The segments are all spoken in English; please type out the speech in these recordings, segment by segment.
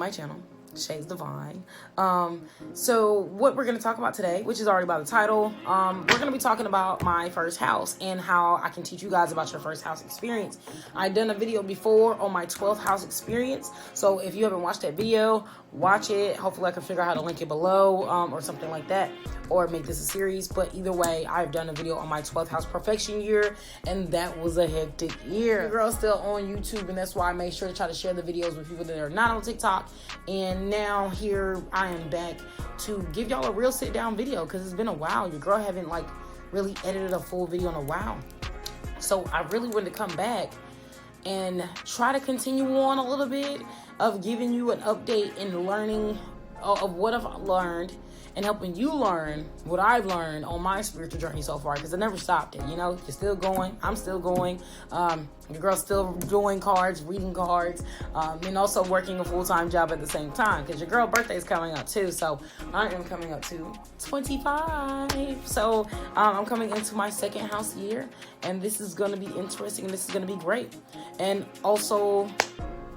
my channel, Shae's Divine. So what we're going to talk about today, which is already by the title, we're going to be talking about my first house and how I can teach you guys about your first house experience. I've done a video before on my 12th house experience, so if you haven't watched that video, watch it. Hopefully I can figure out how to link it below, or something like that, or make this a series. But either way, I've done a video on my 12th house perfection year, and that was a hectic year. The girl's still on YouTube, and that's why I made sure to try to share the videos with people that are not on TikTok. And now here I am back to give y'all a real sit down video, because it's been a while. Your girl haven't like really edited a full video in a while, so I really wanted to come back and try to continue on a little bit of giving you an update and learning of what I've learned and helping you learn what I've learned on my spiritual journey so far, because I never stopped it. You know, you're still going, I'm still going. Your girl's still doing cards, reading cards, and also working a full-time job at the same time, because your girl's birthday is coming up too. So I am coming up to 25. So I'm coming into my second house year, and this is going to be interesting, and this is going to be great. And also,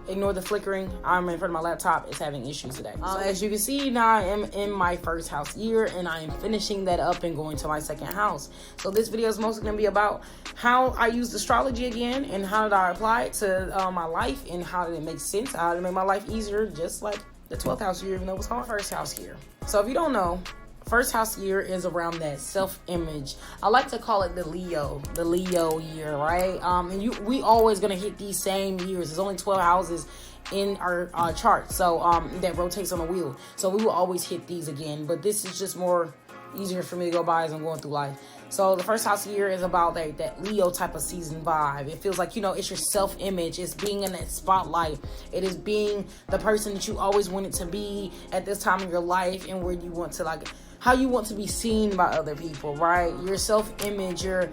ignore the flickering. I'm in front of my laptop. It's having issues today. As you can see, now I am in my first house year, and I am finishing that up and going to my second house. So this video is mostly going to be about how I used astrology again, and how did I apply it to my life, and how did it make sense, how did it make my life easier, just like the 12th house year, even though it was called first house year. So if you don't know, first house year is around that self-image. I like to call it the Leo year, right? And we always gonna hit these same years. There's only 12 houses in our chart, so that rotates on the wheel. So we will always hit these again, but this is just more easier for me to go by as I'm going through life. So the first house year is about that Leo type of season vibe. It feels like, you know, it's your self-image. It's being in that spotlight. It is being the person that you always wanted to be at this time in your life, and where you want to, like, how you want to be seen by other people, right? Your self-image, your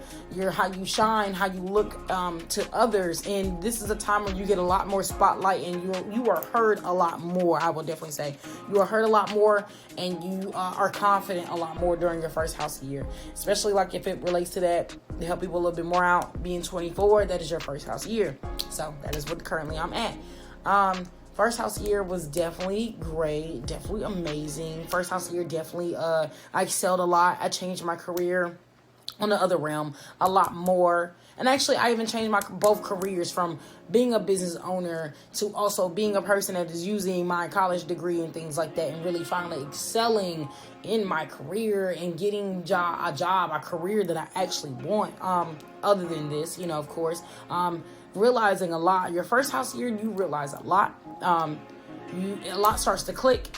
how you shine, how you look to others. And this is a time when you get a lot more spotlight, and you are heard a lot more. I will definitely say you are heard a lot more, and you are confident a lot more during your first house year, especially like if it relates to that, to help people a little bit more out. Being 24, that is your first house year. So that is what currently I'm at. First house year was definitely great, definitely amazing. First house year, definitely, I excelled a lot. I changed my career on the other realm a lot more. And actually, I even changed my both careers, from being a business owner to also being a person that is using my college degree and things like that, and really finally excelling in my career and getting a career that I actually want. Other than this, you know, of course, realizing a lot. Your first house year, you realize a lot. A lot starts to click.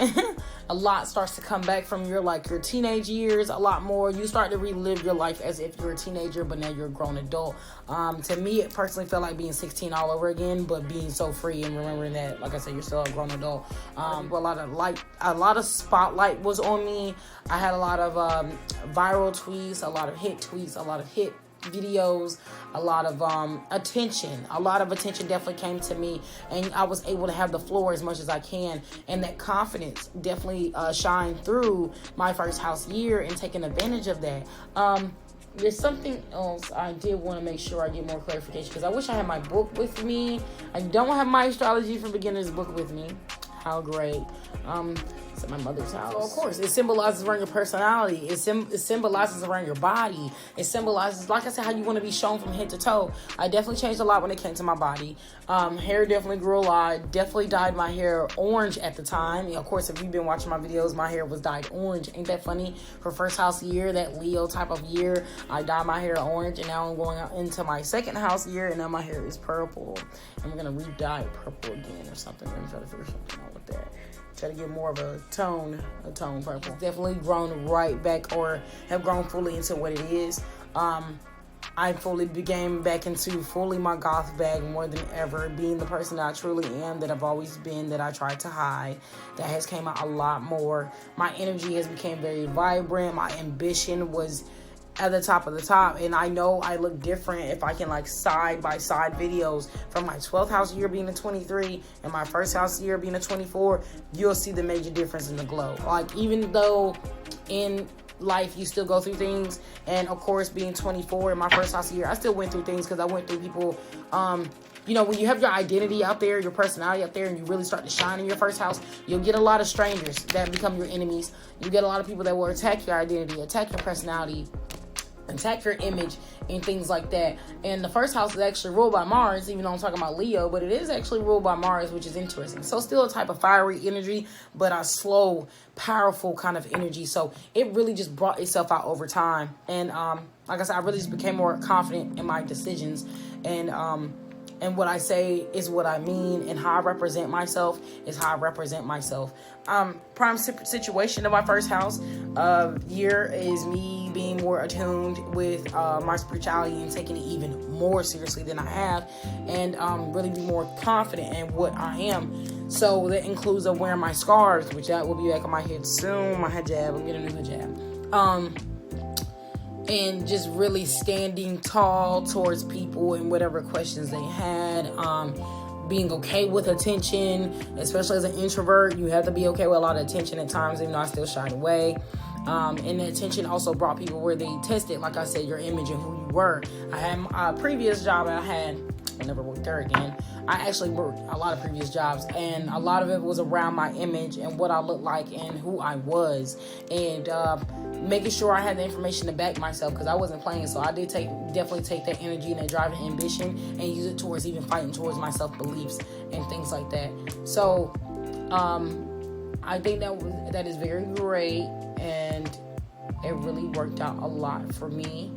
A lot starts to come back from your teenage years a lot more. You start to relive your life as if you're a teenager, but now you're a grown adult. To me, it personally felt like being 16 all over again, but being so free and remembering that, like I said, you're still a grown adult. A lot of spotlight was on me. I had a lot of viral tweets, a lot of hit tweets, a lot of hit videos, a lot of attention. A lot of attention definitely came to me, and I was able to have the floor as much as I can, and that confidence definitely shined through my first house year, and taking advantage of that. There's something else I did want to make sure I get more clarification, because I wish I had my book with me. I don't have my astrology for beginners book with me. How great. It's at my mother's house. So of course, it symbolizes around your personality. It symbolizes around your body. It symbolizes, like I said, how you want to be shown from head to toe. I definitely changed a lot when it came to my body. Hair definitely grew a lot. Definitely dyed my hair orange at the time. Of course, if you've been watching my videos, my hair was dyed orange. Ain't that funny? For first house year, that Leo type of year, I dyed my hair orange, and now I'm going into my second house year, and now my hair is purple. I'm going to re-dye it purple again or something. Let me try to figure something out with that. Try to get more of a tone purple. It's definitely grown right back, or have grown fully into what it is. I fully became back into fully my goth bag more than ever, being the person that I truly am, that I've always been, that I tried to hide. That has came out a lot more. My energy has become very vibrant. My ambition was at the top of the top, and I know I look different if I can side by side videos from my 12th house year being a 23 and my first house year being a 24. You'll see the major difference in the glow. Even though in life you still go through things, and of course being 24 in my first house year, I still went through things, because I went through people when you have your identity out there, your personality out there, and you really start to shine in your first house, you'll get a lot of strangers that become your enemies. You get a lot of people that will attack your identity, attack your personality, attack your image, and things like that. And the first house is actually ruled by Mars, even though I'm talking about Leo, but it is actually ruled by Mars, which is interesting. So still a type of fiery energy, but a slow, powerful kind of energy. So it really just brought itself out over time. And like I said, I really just became more confident in my decisions. And what I say is what I mean, and how I represent myself is how I represent myself. Prime situation of my first house year is me being more attuned with my spirituality and taking it even more seriously than I have, and really be more confident in what I am. So that includes wearing my scarves, which that will be back on my head soon. My hijab, I'm getting a new hijab. And just really standing tall towards people and whatever questions they had. Being okay with attention, especially as an introvert, you have to be okay with a lot of attention at times, even though I still shied away. And the attention also brought people where they tested, like I said, your image and who you were. I had a previous job I never worked there again. I actually worked a lot of previous jobs, and a lot of it was around my image and what I looked like and who I was, and making sure I had the information to back myself, because I wasn't playing. So I did definitely take that energy and that drive and ambition and use it towards even fighting towards my self-beliefs and things like that. So I think that is very great, and it really worked out a lot for me.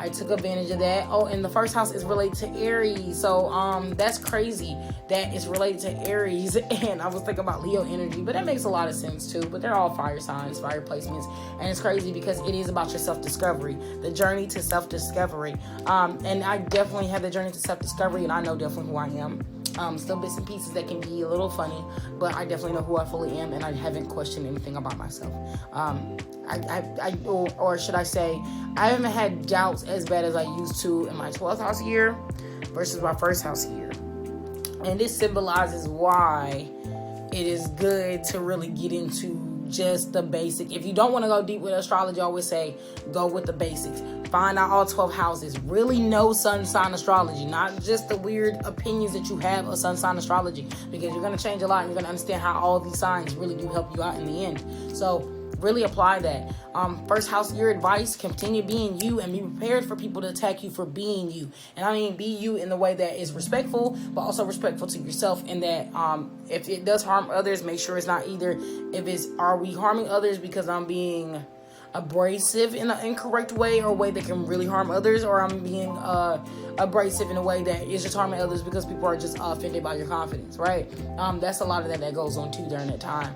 I took advantage of that. Oh, and the first house is related to Aries. So that's crazy that it's related to Aries. And I was thinking about Leo energy, but that makes a lot of sense too. But they're all fire signs, fire placements. And it's crazy because it is about your self-discovery, the journey to self-discovery. And I definitely have the journey to self-discovery, and I know definitely who I am. Still bits and pieces that can be a little funny, but I definitely know who I fully am, and I haven't questioned anything about myself. Or should I say, I haven't had doubts as bad as I used to in my 12th house year versus my first house year. And this symbolizes why it is good to really get into just the basic. If you don't want to go deep with astrology, I always say go with the basics. Find out all 12 houses. Really know sun sign astrology, not just the weird opinions that you have of sun sign astrology, because you're going to change a lot and you're going to understand how all these signs really do help you out in the end. So really apply that. First house year advice: continue being you and be prepared for people to attack you for being you. And I mean be you in the way that is respectful, but also respectful to yourself, in that if it does harm others, make sure it's not either are we harming others because I'm being abrasive in an incorrect way, or a way that can really harm others, or I'm being abrasive in a way that is just harming others because people are just offended by your confidence, right? That's a lot of that goes on too during that time.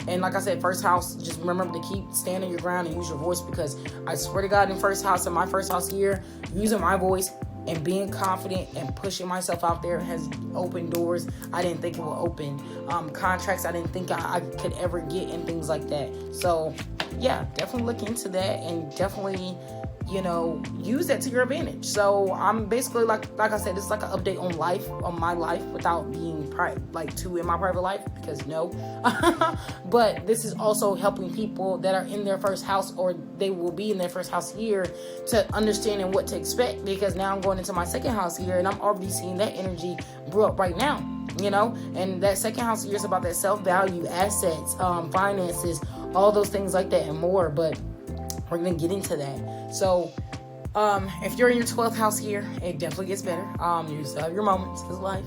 And like I said, first house, just remember to keep standing your ground and use your voice, because I swear to God, in my first house year, using my voice and being confident and pushing myself out there has opened doors I didn't think it would open. Contracts I didn't think I could ever get, and things like that. So yeah, definitely look into that, and definitely, use that to your advantage. So I'm basically like I said, it's like an update on my life without being too in my private life, because no. But this is also helping people that are in their first house, or they will be in their first house year, to understanding what to expect, because now I'm going into my second house year and I'm already seeing that energy brew up right now, and that second house year is about that self-value, assets, finances, all those things like that and more. But we're going to get into that. So if you're in your 12th house here, it definitely gets better. You still have your moments in life,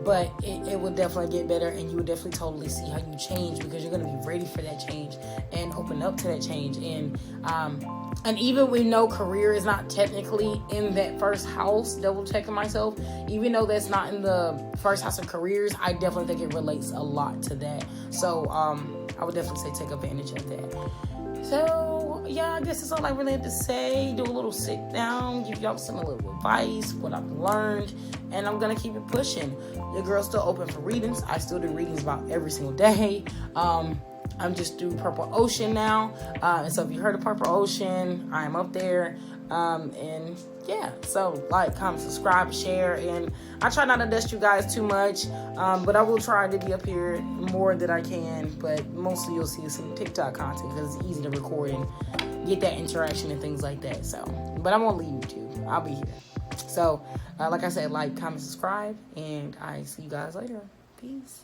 but it will definitely get better, and you will definitely totally see how you change, because you're going to be ready for that change and open up to that change. And even we know career is not technically in that first house, double checking myself, even though that's not in the first house of careers, I definitely think it relates a lot to that. So I would definitely say take advantage of that. So yeah, I guess that's all I really have to say. Do a little sit down, give y'all some little advice, what I've learned, and I'm gonna keep it pushing. Your girl's still open for readings. I still do readings about every single day. I'm just through Purple Ocean now, and so if you heard of Purple Ocean, I am up there. And yeah, so like, comment, subscribe, share, and I try not to dust you guys too much, but I will try to be up here more than I can, but mostly you'll see some TikTok content because it's easy to record and get that interaction and things like that. So, but I won't leave you too. I'll be here. So, like I said, like, comment, subscribe, and I see you guys later. Peace.